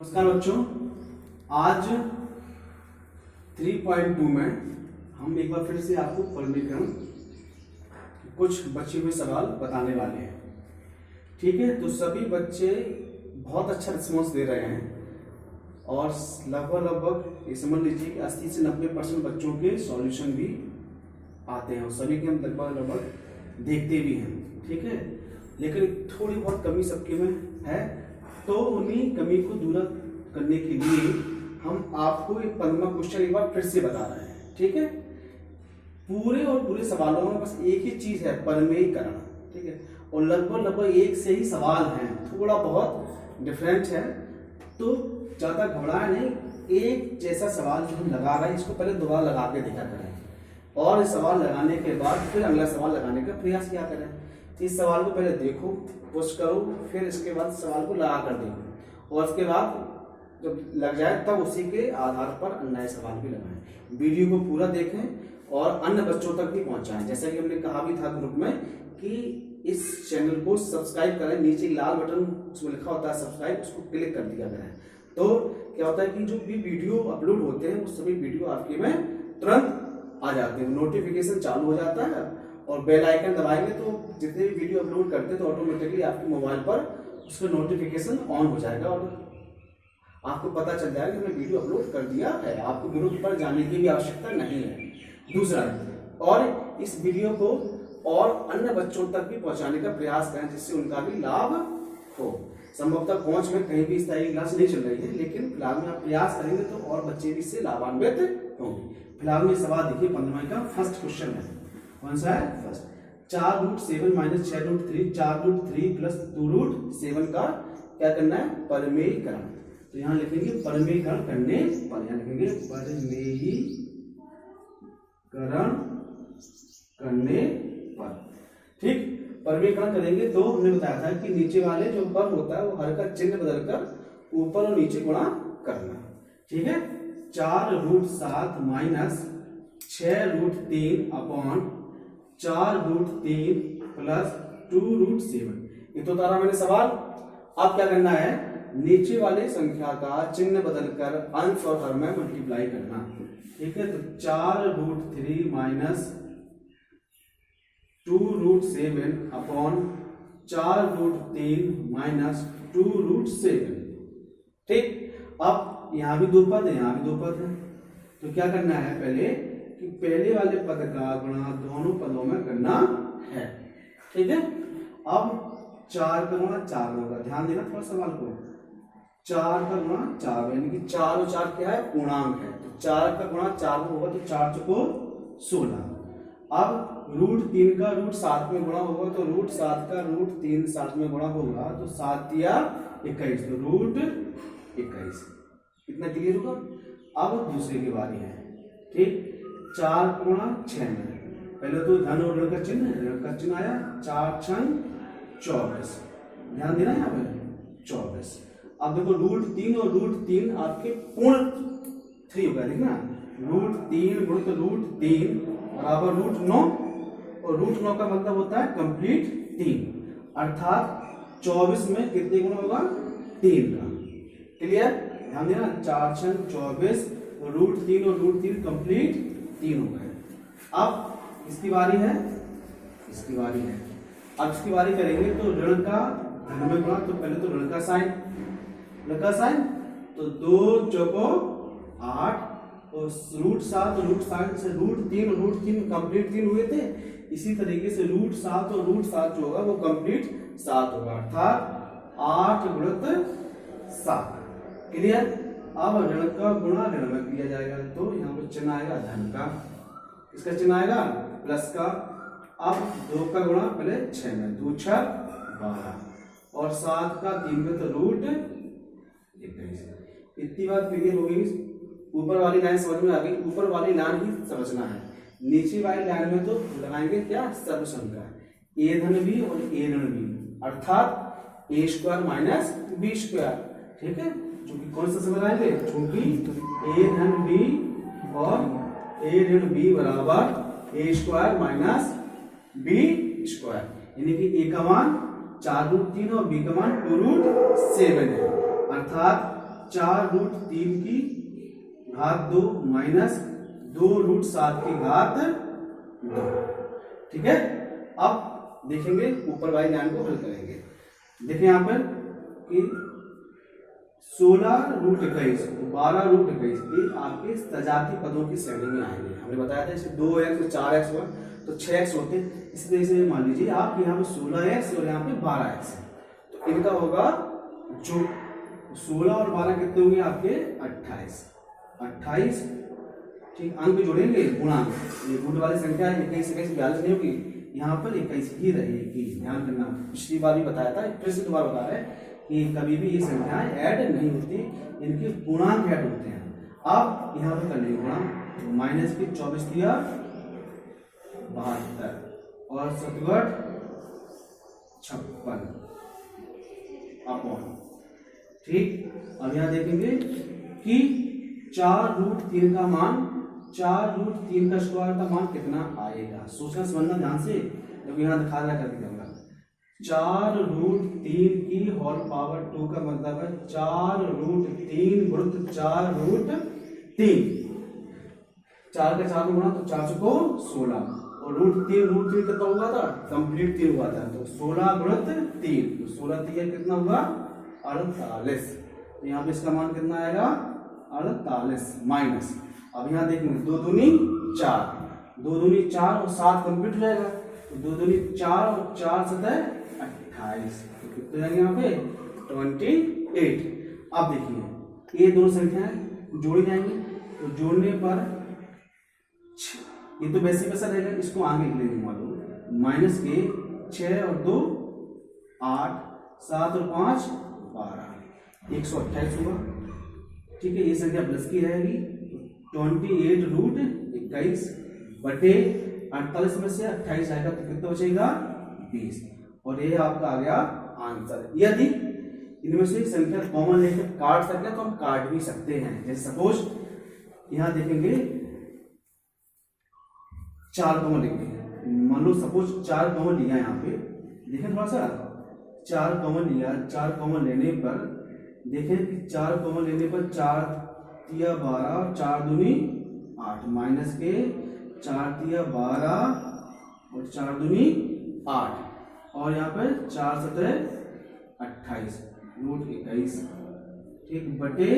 नमस्कार बच्चों, आज 3.2 में हम एक बार फिर से आपको वर्गीकरण कुछ बचे हुए सवाल बताने वाले हैं। ठीक है, तो सभी बच्चे बहुत अच्छा रिस्पॉन्स दे रहे हैं और लगभग ये समझ लीजिए कि 80 से 90% बच्चों के सॉल्यूशन भी आते हैं और सभी के हम लगभग देखते भी हैं। ठीक है, लेकिन थोड़ी बहुत कमी सबके में है, तो उन्हीं कमी को दूर करने के लिए हम आपको एक 15 क्वेश्चन एक बार फिर से बता रहे हैं। ठीक है, पूरे सवालों में बस एक ही चीज है, परमेयीकरण। ठीक है, और लगभग एक से ही सवाल हैं, थोड़ा बहुत डिफरेंट है, तो ज्यादा घबराए नहीं। एक जैसा सवाल जो हम लगा रहे हैं इसको पहले दोबारा लगा के देखा करें और इस सवाल लगाने के बाद फिर अगला सवाल लगाने का प्रयास किया करें। इस सवाल को पहले देखो, पुश करो, फिर इसके बाद सवाल को लगा कर देखो और उसके बाद जब लग जाए तब उसी के आधार पर नए सवाल भी लगाएं। वीडियो को पूरा देखें और अन्य बच्चों तक भी पहुंचाएं। जैसा कि हमने कहा भी था ग्रुप में कि इस चैनल को सब्सक्राइब करें, नीचे लाल बटन उसमें लिखा होता है सब्सक्राइब, उसको क्लिक कर दिया करें। तो क्या होता है कि जो भी वीडियो अपलोड होते हैं वो सभी वीडियो आपके में तुरंत आ जाते हैं, नोटिफिकेशन चालू हो जाता है और बेल आइकन दबाएंगे तो जितने भी वीडियो अपलोड करते हैं तो ऑटोमेटिकली आपके मोबाइल पर उसका नोटिफिकेशन ऑन हो जाएगा और आपको पता चल जाएगा कि हमने वीडियो अपलोड कर दिया है। आपको ग्रुप पर जाने की भी आवश्यकता नहीं है। दूसरा, और इस वीडियो को और अन्य बच्चों तक भी पहुंचाने का प्रयास करें जिससे उनका भी लाभ हो। संभवतः पहुंच में कहीं भी इस तरह की क्लास नहीं चल रही है, लेकिन फिलहाल में आप प्रयास करेंगे तो और बच्चे भी इससे लाभान्वित होंगे। फिलहाल में सवाल देखिए 15 का फर्स्ट क्वेश्चन है। कौन सा है? फर्स्ट। 4√7 - 6√3 4√3 + 2√7 का क्या करना है? परमेयीकरण। तो यहाँ लिखेंगे परमेयीकरण करने पर, यहाँ लिखेंगे परमेयीकरण करने पर। ठीक, परमेयीकरण करेंगे तो हमने बताया था कि नीचे वाले जो पर होता है वो हर का चिन्ह बदलकर ऊपर और नीचे गुणा करना। ठीक है, 4√7 - 6√3 अपॉन 4√3 + 2√7। ये तो तारा मैंने सवाल। अब क्या करना है? नीचे वाले संख्या का चिन्ह बदलकर अंश और हर में मल्टीप्लाई करना। ठीक है, तो 4√3 - 2√7 अपॉन 4√3 - 2√7। ठीक, अब यहां भी दो पद है, यहां भी दो पद है, तो क्या करना है? पहले कि पहले वाले पद का गुणा दोनों पदों में करना है। ठीक है, अब 4 का गुणा 4 होगा, ध्यान देना थोड़ा सवाल को। 4 का गुणा 4 यानी कि 4 और 4 क्या है? पूर्णांक है, तो 4 का गुणा 4 होगा तो 4 चौको 16। अब √3 का √7 में गुणा होगा तो √7 का √3 7 में गुणा होगा तो 7 या 21, तो √21। इतना क्लियर होगा। अब दूसरे की बारी है। ठीक, 4 गुणा 6 में पहले तो धन और ऋण का चिन्ह आया, 4 6 24। ध्यान देना यहाँ पे 24। अब देखो √3 और √3 आपके पूर्ण 3 होगा, देखना √3 गुणित √3 बराबर √9 और √9 का मतलब होता है कंप्लीट 3, अर्थात 24 में कितने गुना होगा? 3 का। क्लियर? ध्यान देना, 4 6 24 √3 और √3 कंप्लीट 3 हो गए। अब इसकी बारी है, इसकी बारी है। अब इसकी बारी करेंगे तो ऋण का धन में गुणा, तो पहले तो ऋण का साइन, तो 2 चौको 8 और √7 और √7 से √3 कंप्लीट 3 हुए थे। इसी तरीके से √7 और √7 जो होगा वो कंप्लीट 7 होगा, अर्थात 8 गुणित 7। क्लियर? अब ऋण का गुणा ऋण में किया जाएगा तो यहाँ पर चिन्ह आएगा धन का, इसका चिन्ह आएगा प्लस का। अब 2 का गुणा पहले 6 में, 2 6 12 और 7 का 3 में तो √21। इतनी बात क्लियर हो गई। ऊपर वाली लाइन समझ में आ गई। ऊपर वाली लाइन ही समझना है, नीचे वाली लाइन में तो लगाएंगे क्या? सर्व संख्या, a धन b और a ऋण b, अर्थात a² - b²। ठीक है, जो कि कौन सा समय लगाएंगे? क्योंकि a धन b और a ऋण b बराबर a² - b², यानी कि a का मान 4√3 और b का मान 2√7 है, अर्थात 4√3 की घात 2 माइनस 2√7 की घात 2। ठीक है, अब देखेंगे ऊपर वाली लाइन को हल करेंगे। देखें यहाँ पर कि 16√21 12√21 ये आपके सजातीय पदों की श्रेणी में आएंगे। हमने बताया था इसे 2x 4x हुआ तो 6x होते। इसी तरह से मान लीजिए आप यहाँ पे 16x और यहाँ पे 12x है, तो इनका होगा जो 16 और 12 कितने होंगे आपके 28। ठीक, अंक जोड़ेंगे गुणांक, ये गुण वाली संख्या 21 21 42 नहीं होगी, यहाँ पर 21 ही रहेगी। ध्यान करना, पिछली बार भी बताया था, फिर से दोबारा बता रहे हैं कि कभी भी ये संख्याएं ऐड नहीं होती, इनके गुणांक ऐड होते हैं। अब यहाँ पर कर लेंगे गुणांक, तो माइनस के 24 दिया 72 और 7 56 अपॉन। ठीक, अब यहाँ देखेंगे कि 4√3 का मान 4√3 का स्क्वायर का मान कितना आएगा। सोचना समझना ध्यान से, क्योंकि यहाँ दिखा रहा करके दूंगा 4√3 की होल पावर 2 का मतलब है 4√3 गुणित 4√3, 4 का 4 में गुणा तो 4 को 16 और √3 कितना हुआ था, कंप्लीट 3 हुआ था, तो 16 गुणित 3 तो 16 3 कितना हुआ 48। तो यहाँ पे इसका मान कितना आएगा 48 माइनस। अब यहाँ देखेंगे 2 दूनी 4, 2 दूनी 4 और 7 कंप्लीट हो जाएगा, तो 2 दूनी 4 और 4 7 28, तो कितने जाएंगे यहाँ पे 28। अब देखिए ये दोनों संख्याएं जोड़ी जाएंगी, तो जोड़ने पर ये तो वैसे वैसा रहेगा, इसको आगे ले लूंगा तो माइनस के 6 और 2 8 7 और 5 12 128 हुआ। ठीक है, ये संख्या प्लस की रहेगी, 28√21 बटे 48 में से 28 आएगा तो कितना बचेगा 20, और ये आपका आ गया आंसर। यदि इनमें से संख्या कॉमन लेकर काट सके तो हम काट भी सकते हैं। जैसे सपोज यहां देखेंगे 4 कॉमन लेंगे, मान लो सपोज 4 कॉमन लिया, यहाँ पे देखें थोड़ा सा 4 कॉमन लिया, 4 कॉमन लेने पर देखें कि 4 कॉमन लेने पर 4 तिया 12 और 4 दूनी 8 माइनस के 4 तिया 12 और 4 दूनी 8 और यहाँ पर 4 7 28√21 ठीक बटे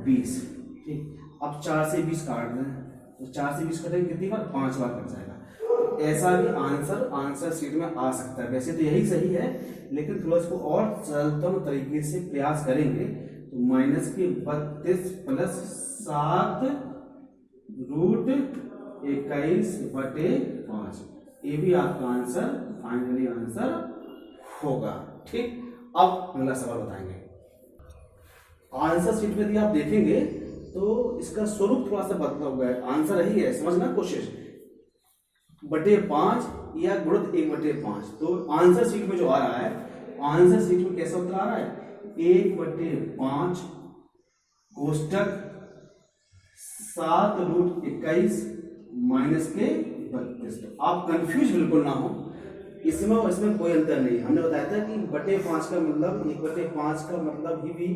20। ठीक, अब 4 से 20 काट दें, तो 4 से 20 कटेंगे कितनी बार 5 बार कट जाएगा। ऐसा भी आंसर शीट में आ सकता है। वैसे तो यही सही है, लेकिन थोड़ा इसको और सरलतम तरीके से प्रयास करेंगे तो माइनस के 32 प्लस 7√21 बटे 5 ये भी आपका आंसर फाइनली आंसर होगा। ठीक, अब अगला सवाल बताएंगे। आंसर शीट में यदि आप देखेंगे तो इसका स्वरूप थोड़ा सा बदला हुआ है, आंसर यही है, समझना कोशिश, बटे 5 या गुणित 1/5। तो आंसर शीट में जो आ रहा है, आंसर शीट में कैसा उत्तर आ रहा है 1/5 कोष्टक 7√21 माइनस के 32। तो आप कंफ्यूज बिल्कुल ना हो, इसमें और इसमें कोई अंतर नहीं। हमने बताया था कि बटे 5 का मतलब 1/5 का मतलब ही भी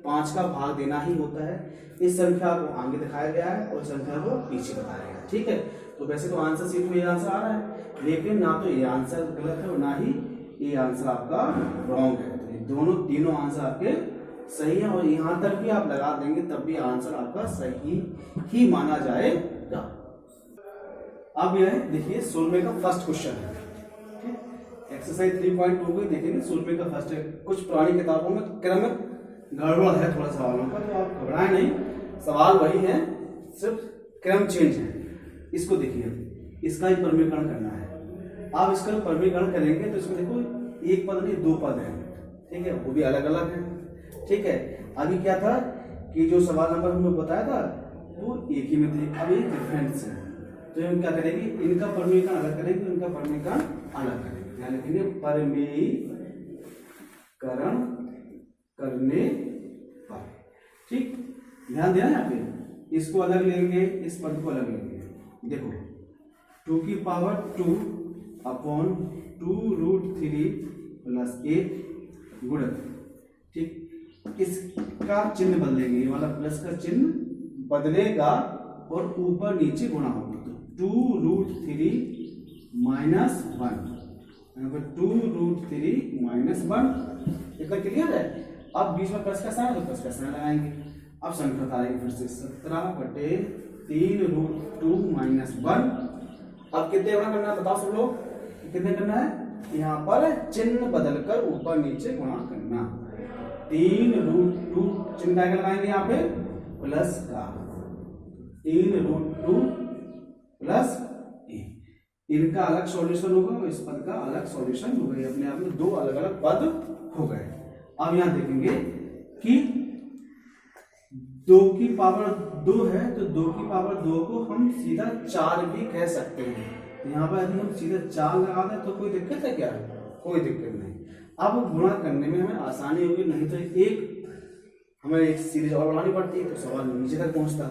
5 का भाग देना ही होता है। इस संख्या को आगे दिखाया गया है और संख्या को पीछे बताया गया है। ठीक है, तो वैसे तो आंसर शीट में ये आंसर आ रहा है, लेकिन ना तो ये आंसर गलत है और ना ही ये आंसर आपका रॉन्ग है। तो ये दोनों तीनों आंसर आपके सही है, और यहां तक भी आप लगा देंगे तब भी आंसर आपका सही ही माना जाएगा। अब यह देखिए 16वें का फर्स्ट क्वेश्चन है। एक्सरसाइज 3.2 को देखेंगे, 16वें का फर्स्ट है। कुछ पुरानी किताबों में क्रम गड़बड़ है थोड़ा सवालों का, तो आप घबराएं नहीं, सवाल वही है, सिर्फ क्रम चेंज है। इसको देखिए, इसका ही परमीकरण करना है। आप इसका परमीकरण करेंगे तो इसमें देखो एक पद नहीं 2 पद है, ठीक है, वो भी अलग अलग है। ठीक है, अभी क्या था कि जो सवाल नंबर हमने बताया था वो एक ही में थे, अब ये डिफरेंस है, तो हम क्या करेंगे, इनका परमीकरण अलग करेंगे, इनका परमीकरण अलग करेंगे। ध्यान रखेंगे, परमीकरण करने पर, ठीक, ध्यान देना यहाँ पे, इसको अलग लेंगे, इस पद को अलग लेंगे। देखो 2 की पावर 2 अपॉन 2√3 प्लस 1 गुणित ठीक, इसका चिन्ह बदलेंगे, ये वाला प्लस का चिन्ह बदलेगा और ऊपर नीचे गुणा होगा। तो 2√3 माइनस 1, यहाँ पर 2√3 माइनस 1, इतना क्लियर है। अब बीच में प्लस का साइन, तो प्लस का साइन लगाएंगे। अब संख्या बताएंगे फिर से 17/3√2 माइनस 1। अब कितने गुणा करना है बताओ सब लोग, कितने करना है? यहाँ पर चिन्ह बदलकर ऊपर नीचे गुणा करना। 3√2 चिन्ह क्या लगाएंगे यहाँ पे? प्लस का, 3√2 प्लस 1, इनका अलग सॉल्यूशन होगा और इस पद का अलग सॉल्यूशन हो गए। अपने आप में दो अलग अलग पद हो गए। अब यहां देखेंगे कि 2 की पावर 2 है, तो 2 की पावर 2 को हम सीधा 4 भी कह सकते हैं। यहाँ पर यदि हम सीधा 4 लगा दें तो कोई दिक्कत है क्या? कोई दिक्कत नहीं। अब गुणा करने में हमें आसानी होगी, नहीं तो हमें एक सीरीज और बढ़ानी पड़ती है तो सवाल नीचे तक पहुंचता।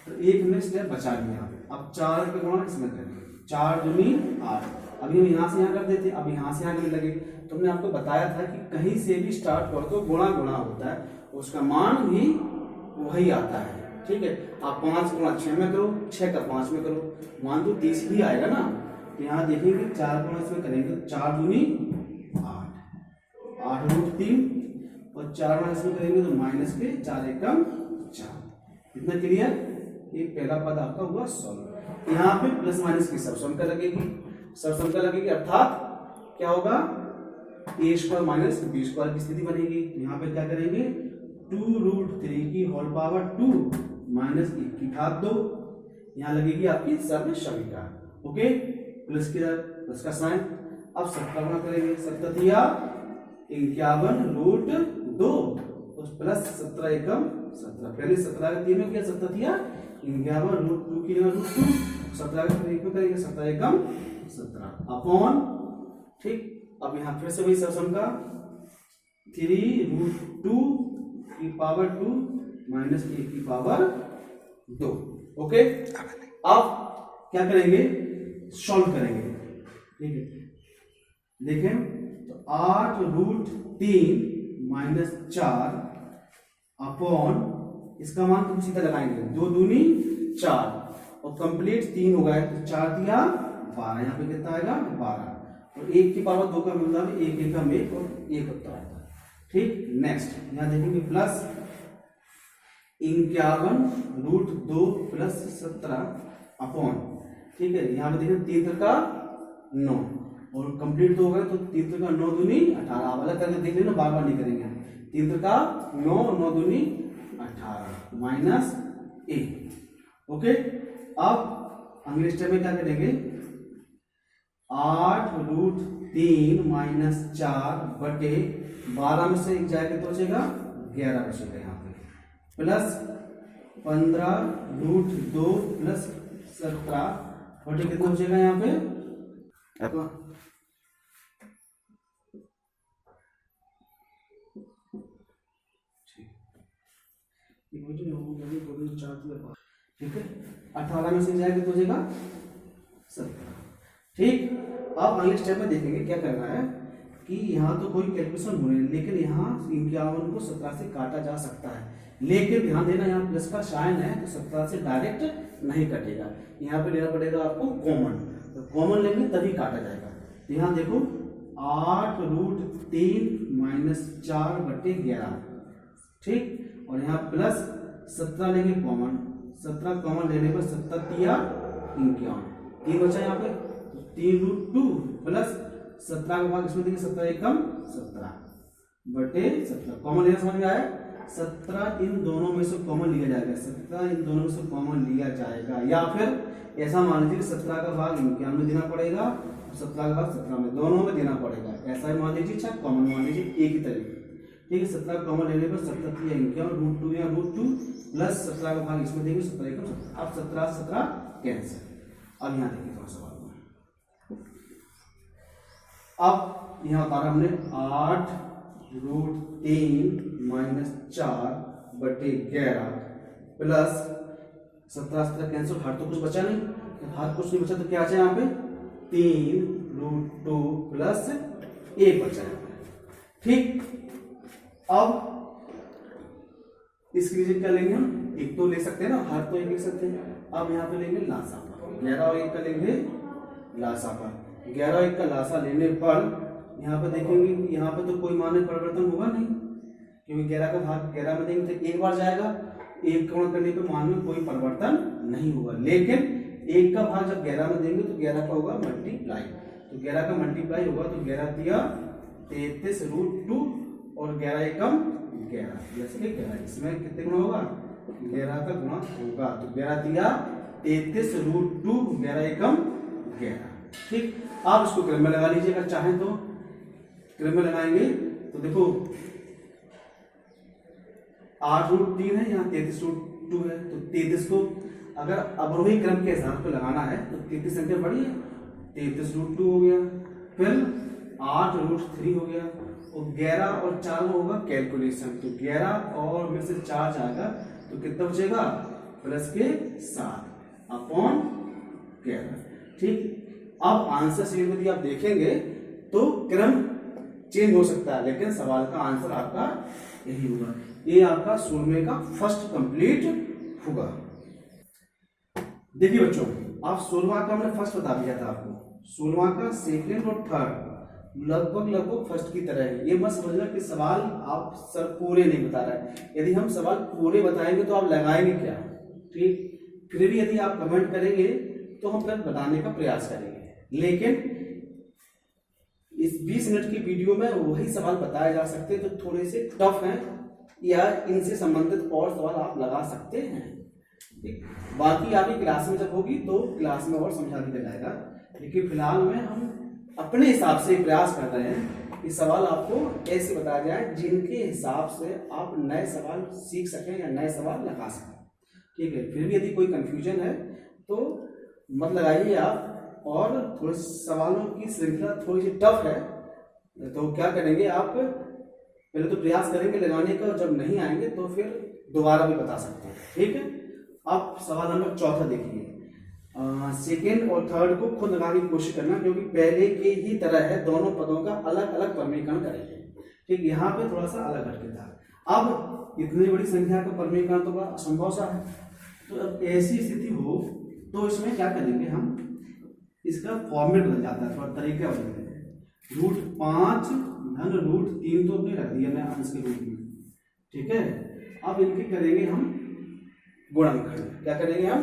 तो एक हमने इसलिए बचा लिया। अब 4 का गुणा इसमें करेंगे, 4 दूनी 8। अभी हम यहाँ से यहाँ कर देते, अब यहाँ से यहाँ करने लगे। तो हमने आपको बताया था कि कहीं से भी स्टार्ट करो तो गुणा गुणा होता है, उसका मान भी वही आता है। ठीक है, आप 5 गुणा 6 में करो, 6 का 5 में करो, मान तो 30 ही आएगा ना। तो यहाँ देखेंगे 4 गुणा इसमें करेंगे, 4 दूनी 8, 8√3, और 4 गुणा इसमें करेंगे तो माइनस के 4 एकम 4। इतना क्लियर? ये पहला पद आपका हुआ सॉल्व। यहाँ पे प्लस माइनस की सब संख्या लगेगी, सब संख्या लगेगी, अर्थात क्या होगा? a² माइनस b² की स्थिति बनेगी। यहाँ पे क्या करेंगे? 2√3 की होल पावर 2 माइनस 1 की घात 2, यहाँ लगेगी आपकी सब समीकरण। ओके, प्लस का साइन। अब 17 गुणा करेंगे, 17√2 प्लस 17 एकम 17। पहले 17 का 3 में किया, 17 किया 51√2 की जगह √2, 17 का 1 में करेंगे, 17 एकम 17 अपॉन। ठीक, अब यहाँ फिर से वही सब का 3√2 की पावर 2 माइनस 1 की पावर 2। ओके, अब क्या करेंगे? सॉल्व करेंगे। ठीक है, देखें तो 8√3 माइनस 4 अपॉन, इसका मान तुम सीधा लगाएंगे, 2 दूनी 4 और कंप्लीट 3 हो गए, तो 4 दिया 12, यहाँ पे कितना आएगा? 12, और 1 की पावर 2 का मतलब 1 एकम 1 और 1 होता है। ठीक, नेक्स्ट यहाँ देखेंगे प्लस 51√2 प्लस 17 अपॉन। ठीक है, यहाँ पे देखें 3 का 9 और कंप्लीट तो हो गया, तो 3 का 9 दूनी 18। आप अलग करके देख लेना, बार बार नहीं करेंगे। 3 का 9, 9 दूनी 18 माइनस 1। ओके, अब अगले स्टेप में क्या करेंगे? 8√3 माइनस 4 बटे 12 में से 1 जाएगा तो बचेगा 11 बचेगा यहाँ पे, प्लस 15√2 प्लस 17 बटे कितना बचेगा यहाँ पे? ठीक है, 18 में से जाएगा तो हो जाएगा 17। ठीक, अब अगले स्टेप में देखेंगे क्या करना है कि यहाँ तो कोई कैलकुलेशन हो नहीं, लेकिन यहाँ 51 को 17 से काटा जा सकता है। लेकिन ध्यान देना, यहाँ प्लस का साइन है तो 17 से डायरेक्ट नहीं कटेगा, यहाँ पे लेना पड़ेगा आपको कॉमन। तो कॉमन लेंगे तभी काटा जाएगा। तो यहाँ देखो 8√3 माइनस 4 बटे 11। ठीक, और यहाँ प्लस 17 लेंगे कॉमन, 17 कॉमन लेने पर 17 या 51, 3 बचा यहाँ पे, 3√2 प्लस 17 का भाग इसमें देंगे, 17 एकम 17 बटे 17। कॉमन लेना समझ में आया? 17 इन दोनों में से कॉमन लिया जाएगा, 17 इन दोनों में से कॉमन लिया जाएगा, या फिर ऐसा मान लीजिए 17 का भाग 51 में देना पड़ेगा, 17 का भाग 17 में, दोनों में देना पड़ेगा। ऐसा ही मान लीजिए, अच्छा कॉमन मान लीजिए एक ही तरीके। ठीक है, 17 कॉमन लेने पर 17 या 51, √2 या √2 प्लस 17 का भाग इसमें देंगे, 17 एकम 17। अब 17 17 कैंसिल। अब यहाँ देखिए थोड़ा सवाल में, अब यहाँ बता रहा हमने 8√3 माइनस 4 बटे 11 प्लस 17 17 कैंसिल, हाथ तो कुछ बचा नहीं, हाथ कुछ नहीं बचा तो क्या बचा यहाँ पे? 3√2 प्लस 1 बचा है। ठीक, अब इसकी रीजन क्या लेंगे हम, एक तो ले सकते हैं ना, हर तो एक ले सकते हैं। अब यहाँ पे लेंगे लासा पर, 11 और 1 का लेंगे लासा पर। 11 और 1 का लासा लेने पर यहाँ पे देखेंगे, यहाँ पे तो कोई मान में परिवर्तन होगा नहीं, क्योंकि 11 का भाग 11 में देंगे तो एक बार जाएगा, एक गुणा करने पे मान में कोई परिवर्तन नहीं होगा। लेकिन 1 का भाग जब 11 में देंगे तो 11 का होगा मल्टीप्लाई, तो 11 का मल्टीप्लाई होगा तो 11 दिया 33√2 और 11 एकम 11 प्लस के 11, इसमें कितने गुना होगा, 11 का गुणा होगा, तो 11 दिया 33√2, 11 एकम 11। ठीक, आप इसको क्रम में लगा लीजिए, अगर चाहें तो क्रम में लगाएंगे तो देखो 8√3 है, यहाँ 33√2 है, तो 33 को अगर अवरोही क्रम के हिसाब से लगाना है तो 33 संख्या बड़ी है, 33√2 हो गया, फिर 8√3 हो गया, और 11 और 4 में होगा कैलकुलेशन, तो 11 और में से 4 जाएगा तो कितना बचेगा, प्लस के 7 अपॉन 11। ठीक, अब आंसर शीट में यदि आप देखेंगे तो क्रम चेंज हो सकता है, लेकिन सवाल का आंसर आपका यही होगा। ये आपका 16वें का फर्स्ट कंप्लीट होगा। देखिए बच्चों, आप 16वां का हमने फर्स्ट बता दिया था आपको, 16वां का सेकंड और थर्ड लगभग फर्स्ट की तरह है। ये मत समझना कि सवाल आप सर पूरे नहीं बता रहे हैं, यदि हम सवाल पूरे बताएंगे तो आप लगाएंगे क्या। ठीक, फिर भी यदि आप कमेंट करेंगे तो हम फिर बताने का प्रयास करेंगे, लेकिन इस 20 मिनट की वीडियो में वही सवाल बताए जा सकते हैं जो थोड़े से टफ हैं, या इनसे संबंधित और सवाल आप लगा सकते हैं। ठीक, बाकी आपकी क्लास में जब होगी तो क्लास में और समझा दिया जाएगा, लेकिन फिलहाल में हम अपने हिसाब से प्रयास कर रहे हैं कि सवाल आपको ऐसे बताया जाए जिनके हिसाब से आप नए सवाल सीख सकें या नए सवाल लगा सकें। ठीक है, फिर भी यदि कोई कंफ्यूजन है तो मत लगाइए आप, और थोड़े सवालों की श्रृंखला थोड़ी सी टफ है, तो क्या करेंगे आप, पहले तो प्रयास करेंगे लगाने का, और जब नहीं आएंगे तो फिर दोबारा भी बता सकते हैं। ठीक है, अब सवाल नंबर 4 देखिए, सेकेंड और थर्ड को खुद लगाने की कोशिश करना, क्योंकि पहले के ही तरह है, दोनों पदों का अलग अलग परमीकरण करेंगे। ठीक, यहाँ पे थोड़ा सा अलग हटके था। अब इतनी बड़ी संख्या का परमीकरण तो बड़ा असंभव सा है, तो अब ऐसी स्थिति हो तो इसमें क्या करेंगे हम, इसका फॉर्मेट बदल जाता है, थोड़ा तरीका बदल देते हैं। √5 धन √3 तो अपने रख दिया मैं अंश के रूप में। ठीक है, अब इनके करेंगे हम गुणनखंड। क्या करेंगे हम,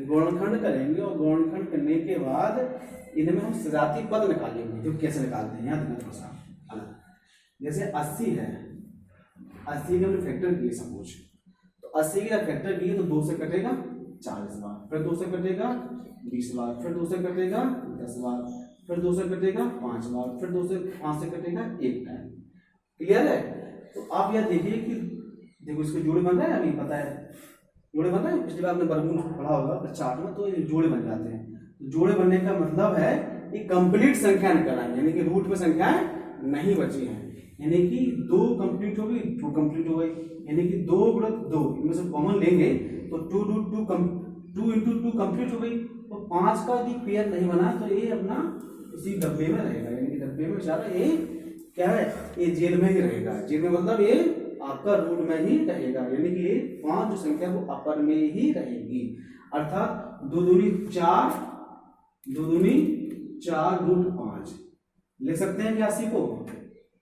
गुणनखंड करेंगे, और गुणनखंड करने के बाद इनमें हम सजाती पद निकालेंगे। जो कैसे निकालते हैं, यहाँ थोड़ा सा अलग, जैसे 80 है, 80 का हमने फैक्टर किए सपोज, तो 80 का फैक्टर किए तो 2 से कटेगा 40 बार, फिर 2 से कटेगा 20 बार, फिर 2 से कटेगा 10 बार, फिर 2 से कटेगा 5 बार, फिर 2 से 5 से कटेगा 1 टाइम। क्लियर है, तो आप यह देखिए कि देखो इसके जोड़े बन रहे हैं, अभी पता है जोड़े बन रहे हैं, पिछली बार आपने वर्गमूल पढ़ा होगा चार्ट में, तो ये जोड़े बन जाते हैं। जोड़े बनने का मतलब है कि कंप्लीट संख्या निकल आई, यानी कि रूट में संख्याएं नहीं बची हैं, यानी कि 2 कंप्लीट हो गई, 2 कंप्लीट हो गई, यानी कि 2 गुणित 2 इनमें से कॉमन लेंगे तो 2 इंटू 2 कंप्लीट हो गई, और 5 का यदि पेयर नहीं बना तो ये अपना इसी डब्बे में रहेगा, यानी कि डब्बे में बेचारा ये क्या है, ये जेल में ही रहेगा। जेल में मतलब ये आपका रूट में ही रहेगा, यानी कि ये 5 जो संख्या वो अपर में ही रहेगी, अर्थात 2 दूनी 4, 2 दूनी 4 √5 लिख सकते हैं कि 80 को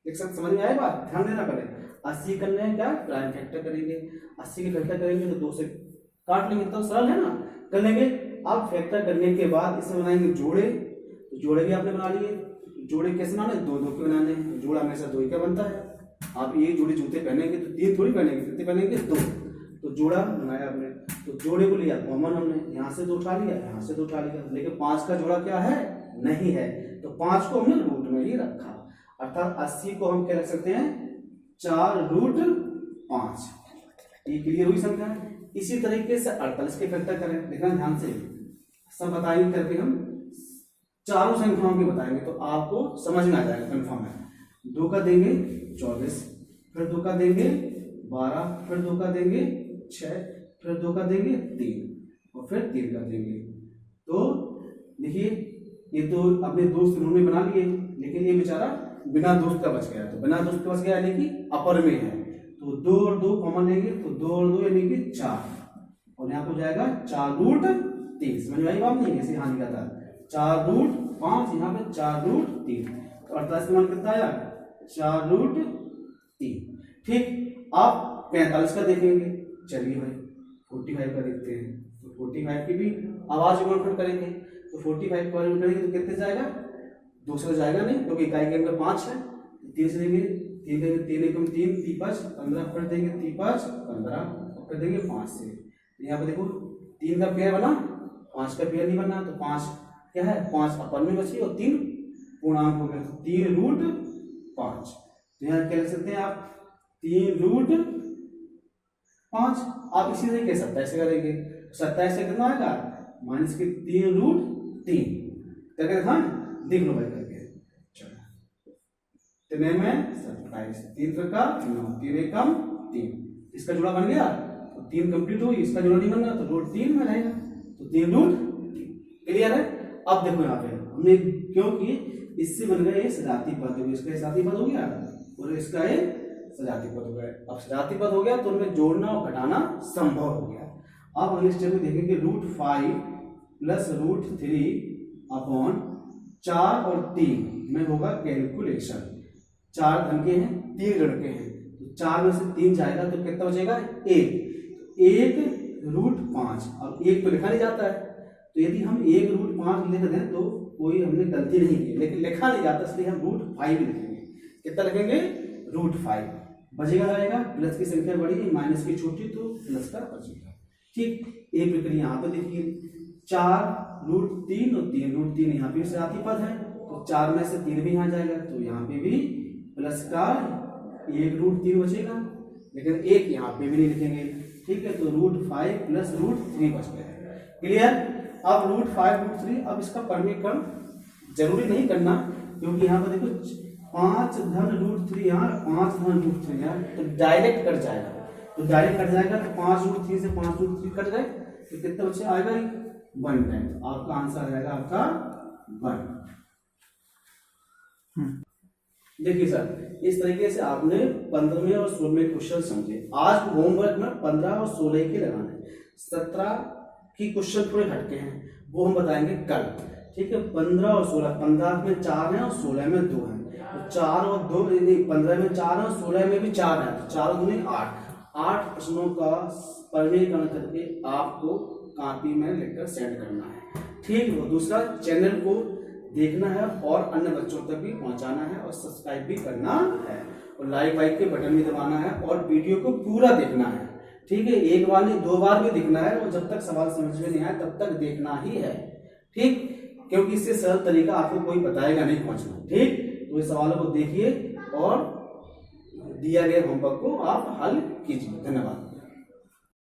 लिख सकते, समझ में आए बात, ध्यान देना पड़े। 80 करने हैं क्या, प्राइम फैक्टर करेंगे, 80 के फैक्टर करेंगे तो 2 से काट लेंगे, तो सरल है ना, कर लेंगे। अब फैक्टर करने के बाद इसमें बनाएंगे जोड़े, तो जोड़े भी आपने बना लिए। जोड़े कैसे बनाने, 2 के बनाने, जोड़ा हमेशा 2 ही का बनता है। आप ये जोड़े जूते पहनेंगे तो 3 थोड़ी पहनेंगे, कितने पहनेंगे, 2, तो जोड़ा बनाया आपने, तो जोड़े को लिया कॉमन हमने, यहाँ से 2 उठा लिया, यहाँ से 2 उठा लिया, लेकिन 5 का जोड़ा क्या है, नहीं है, तो 5 को हमने रूट में ही रखा, अर्थात 80 को हम क्या रख सकते हैं, 4√5। ये क्लियर हुई संख्या है। इसी तरीके से 48 के फैक्टर करें, देखना ध्यान से, सब बताएंगे करके हम चारों संख्याओं के बताएंगे तो आपको समझ में आ जाएगा, कंफर्म है। 2 का देंगे 24, फिर 2 का देंगे 12, फिर 2 का देंगे 6, फिर 2 का देंगे 3, और फिर 3 का देंगे। तो देखिए ये तो अपने दोस्त उन्होंने बना लिए, लेकिन ये बेचारा बिना दोस्त का बच गया, तो बिना दोस्त का बच गया यानी कि अपर में है, तो 2 और 2 कॉमन लेंगे तो 2 और 2 यानी कि 4, और यहाँ पे हो जाएगा 4√3। समझ में आई बात? नहीं ऐसे हानि का था 4√5, यहाँ पे 4√3, तो 48 का मान कितना आया? 4√3। ठीक, आप 45 का देखेंगे। चलिए भाई 45 का देखते हैं। तो 45 की भी आवाज गुणनफल करेंगे, तो 45 का गुणन करेंगे तो कितने जाएगा? 2 से जाएगा नहीं, क्योंकि इकाई के अंदर 5 है। 3 से देंगे, 3 देंगे, 3 एकम 3, 3 5 15, फिर देंगे 3 5 15, फिर देंगे 5 से। यहाँ पे देखो 3 का पेयर बना, 5 का पेयर नहीं बना, तो 5 क्या है? 5 अपन में बची और 3 पूर्णांक हो गया, तो 3√5। तो यहाँ क्या लिख सकते हैं आप? 3√5। आप इसी तरह कैसे 27 से करेंगे, 27 से कितना आएगा? माइनस के 3√3 करके दिखा, देख लो भाई करके। चलो इतने में 27, 3 का 9, 3 एकम 3, इसका जुड़ा बन गया तो 3 कंप्लीट हुई, इसका जुड़ा नहीं बन रहा तो √3 में रहेगा, तो 3√3। क्लियर है? अब देखो यहाँ पे हमने क्योंकि इससे बन गया ये सजाती पद, इसका सजाती पद हो गया और इसका ये सजाती पद हो गया। अब सजाती पद हो गया तो उनमें जोड़ना और घटाना संभव हो गया। अब अगले स्टेप में देखेंगे √5 प्लस √3 अपॉन 4 और 3 में होगा कैलकुलेशन। 4 धन के हैं, 3 ऋण के हैं, तो 4 में से 3 जाएगा तो कितना बचेगा? 1 √5। अब 1 तो लिखा नहीं जाता है, तो यदि हम 1√5 लिख दें तो कोई हमने गलती नहीं की, लेकिन लिखा नहीं जाता इसलिए हम √5 लिखेंगे। कितना लिखेंगे? √5। बचेगा रहेगा, प्लस की संख्या बड़ी माइनस की छोटी, तो प्लस का बचेगा। ठीक, एक प्रक्रिया यहाँ पे देखिए 4√3 और 3√3 यहाँ पे सजाती पद है, तो 4 में से 3 भी यहाँ जाएगा, तो यहाँ पे भी प्लस का 1√3 बचेगा, लेकिन 1 यहाँ पे भी नहीं लिखेंगे। ठीक है, तो √5 प्लस √3 बच गया। क्लियर? अब √5 √3, अब इसका परिमीकरण जरूरी नहीं करना, क्योंकि यहाँ पर देखो 5 धन √3 यहाँ, 5 धन √3 यहाँ, तो डायरेक्ट कट जाएगा। तो डायरेक्ट कट जाएगा तो 5√3 से 5√3 कट गए, तो कितना बच्चे आएगा? 1 टाइम। तो आपका आंसर आएगा आपका 1। देखिए सर, इस तरीके से आपने 15वें और 16वें क्वेश्चन समझे। आज होमवर्क में 15 और 16 के लगाने, 17 की क्वेश्चन थोड़े हटके हैं, वो हम बताएंगे कल। ठीक है, 15 और 16, 15 में 4 है और 16 में 2 है, तो 4 और 2 15 में 4 है और 16 में भी 4 है, तो 4 और 2 8 प्रश्नों का परिमीकरण करके आपको कॉपी में लिखकर सेंड करना है। ठीक है, दूसरा चैनल को देखना है और अन्य बच्चों तक भी पहुंचाना है और सब्सक्राइब भी करना है और लाइक के बटन भी दबाना है और वीडियो को पूरा देखना है। ठीक है, 1 बार नहीं 2 बार भी देखना है, और जब तक सवाल समझ में नहीं आए तब तक देखना ही है। ठीक, क्योंकि इससे सरल तरीका आपको कोई बताएगा नहीं पहुंचना। ठीक, तो इस सवालों को देखिए और दिया गया होमवर्क को आप हल कीजिए। धन्यवाद।